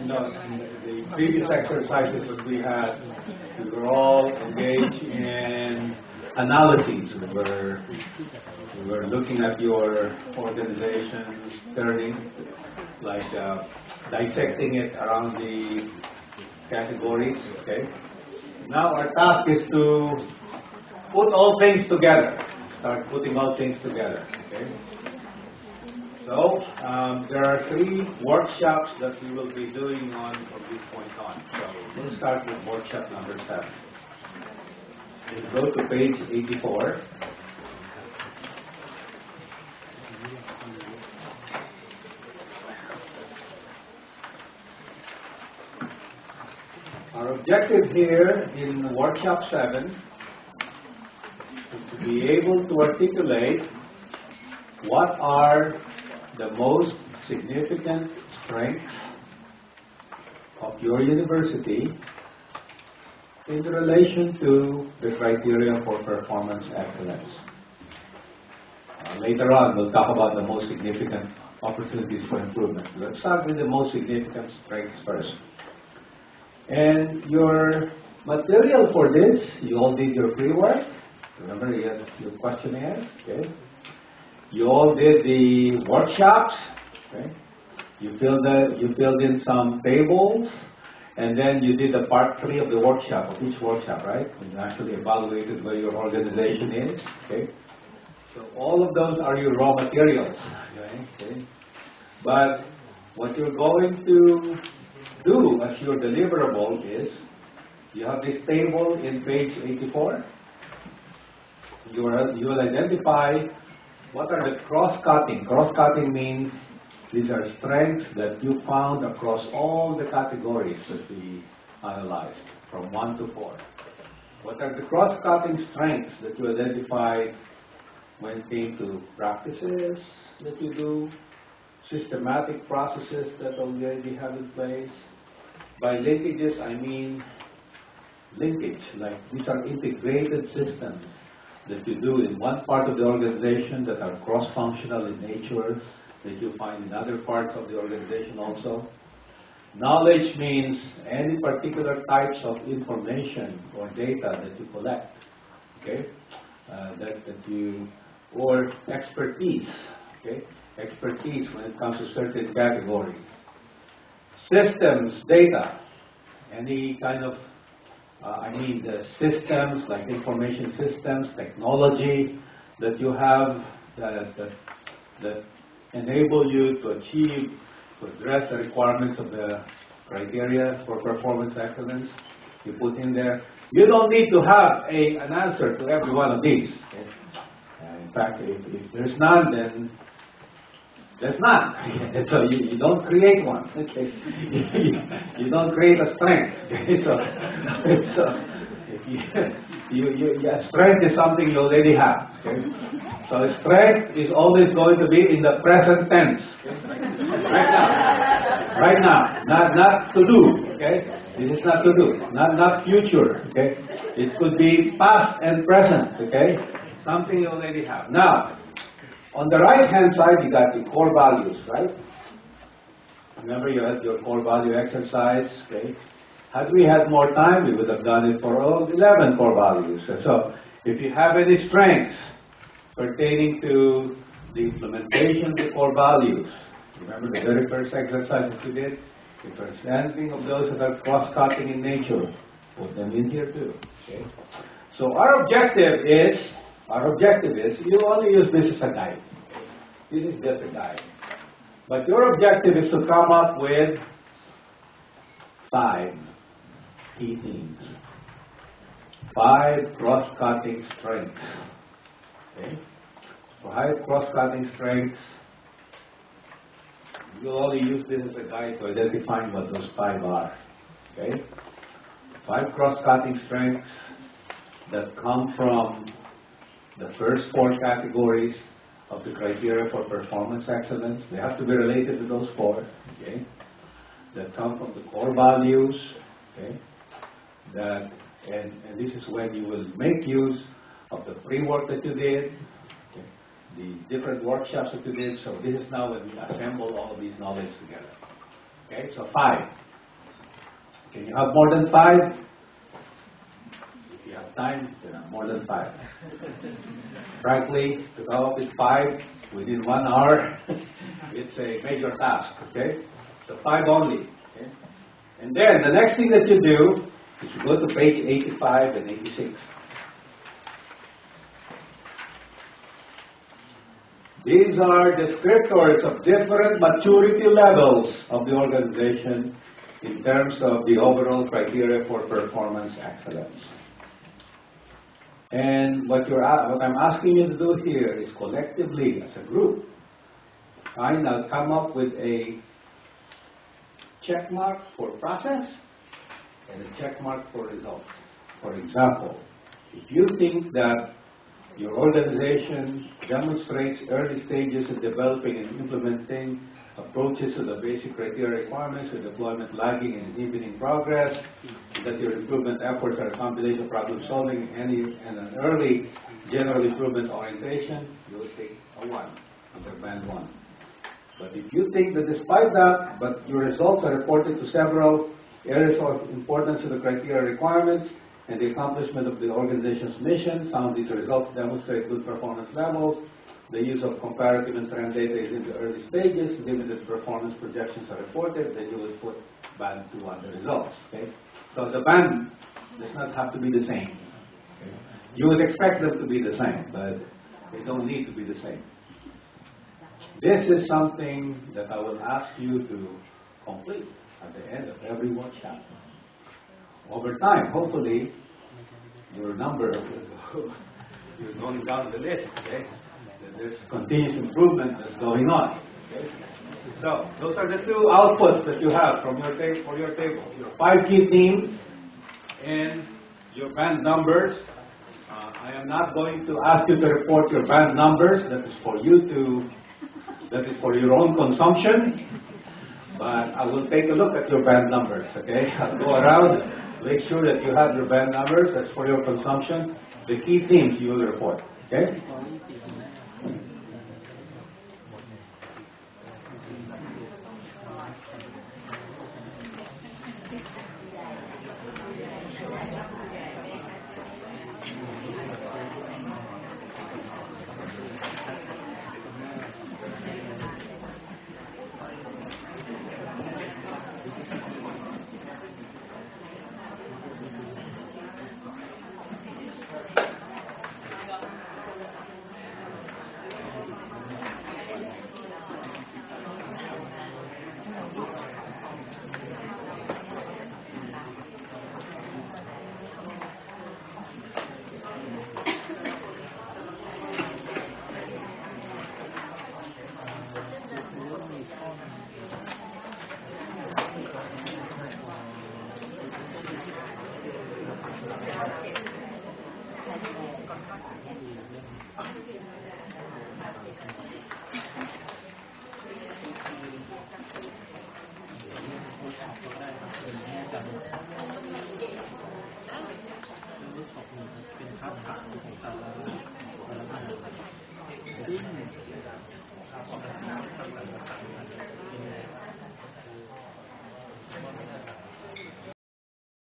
the previous exercises that we had, we were all engaged in analyses. We were looking at your organization's turning, like dissecting it around the categories. Okay. Now our task is to put all things together. Start putting all things together. Okay. So there are 3 workshops that we will be doing on from this point on. So we'll start with workshop number 7. We'll go to page 84. Our objective here in workshop 7 is to be able to articulate what are the most significant strengths of your university in relation to the criteria for performance excellence. Later on, we'll talk about the most significant opportunities for improvement. Let's start with the most significant strengths first. And your material for this, you all did your pre-work. Remember, you had your questionnaire. Okay. You all did the workshops. Okay. You filled in some tables, and then you did the part 3 of the workshop, of each workshop, right? And you actually evaluated where your organization is. Okay. So all of those are your raw materials. Okay. But what you're going to do as your deliverable is, you have this table in page 84. You will identify what are the cross-cutting. Cross-cutting means these are strengths that you found across all the categories that we analyzed, from 1 to 4. What are the cross-cutting strengths that you identified when it came to practices that you do, systematic processes that already have in place? By linkages, I mean linkage, like these are integrated systems that you do in one part of the organization that are cross-functional in nature, that you find in other parts of the organization also. Knowledge means any particular types of information or data that you collect, okay? Or expertise, okay? Expertise when it comes to certain categories. Systems, data, any kind of the systems like information systems, technology that you have that enable you to address the requirements of the criteria for performance excellence, you put in there. You don't need to have an answer to every one of these. Okay? In fact, if there's none, then there's none. So you don't create one. Okay? You don't create a strength. Okay? So if strength is something you already have. Okay? So strength is always going to be in the present tense. Okay? Right now. Not to do. Okay? This is not to do. Not future. Okay? It could be past and present. Okay? Something you already have. Now, on the right-hand side, you got the core values, right? Remember, you had your core value exercise, okay? Had we had more time, we would have done it for all 11 core values. So, if you have any strengths pertaining to the implementation of the core values, remember the very first exercise that we did? If there's anything of those that are cross-cutting in nature, put them in here too, okay? So, our objective is, you only use this as a guide. This is just a guide. But your objective is to come up with 5 key themes. 5 cross-cutting strengths. Okay? 5 cross-cutting strengths. You'll only use this as a guide to identify what those 5 are. Okay? 5 cross-cutting strengths that come from the first 4 categories of the criteria for performance excellence. They have to be related to those 4, okay? That come from the core values, okay? And this is when you will make use of the pre-work that you did, okay? The different workshops that you did. So this is now when we assemble all of these knowledge together. Okay, so 5. Can you have more than 5? If you have time, you have more than 5. Frankly, to come up with 5 within 1 hour, it's a major task, okay? So 5 only, okay? And then the next thing that you do is you go to page 85 and 86. These are descriptors of different maturity levels of the organization in terms of the overall criteria for performance excellence. And what I'm asking you to do here is collectively, as a group, kind of come up with a check mark for process and a check mark for results. For example, if you think that your organization demonstrates early stages of developing and implementing approaches to the basic criteria requirements with deployment lagging and inhibiting progress, that your improvement efforts are a combination of problem solving and an early general improvement orientation, you will take a 1 under band 1. But if you think that despite that, but your results are reported to several areas of importance to the criteria requirements and the accomplishment of the organization's mission, some of these results demonstrate good performance levels, the use of comparative and trend data is in the early stages, limited performance projections are reported, then you will put band 2 on the results. Okay? So the band does not have to be the same. Okay? You would expect them to be the same, but they don't need to be the same. This is something that I will ask you to complete at the end of every workshop. Over time, hopefully, your number you're going down the list. Okay? There's continuous improvement that's going on. Okay? So those are the 2 outputs that you have from your table. Your 5 key themes and your band numbers. I am not going to ask you to report your band numbers. That is for you to. That is for your own consumption. But I will take a look at your band numbers. Okay? I'll go around, make sure that you have your band numbers. That's for your consumption. The key themes you will report. Okay?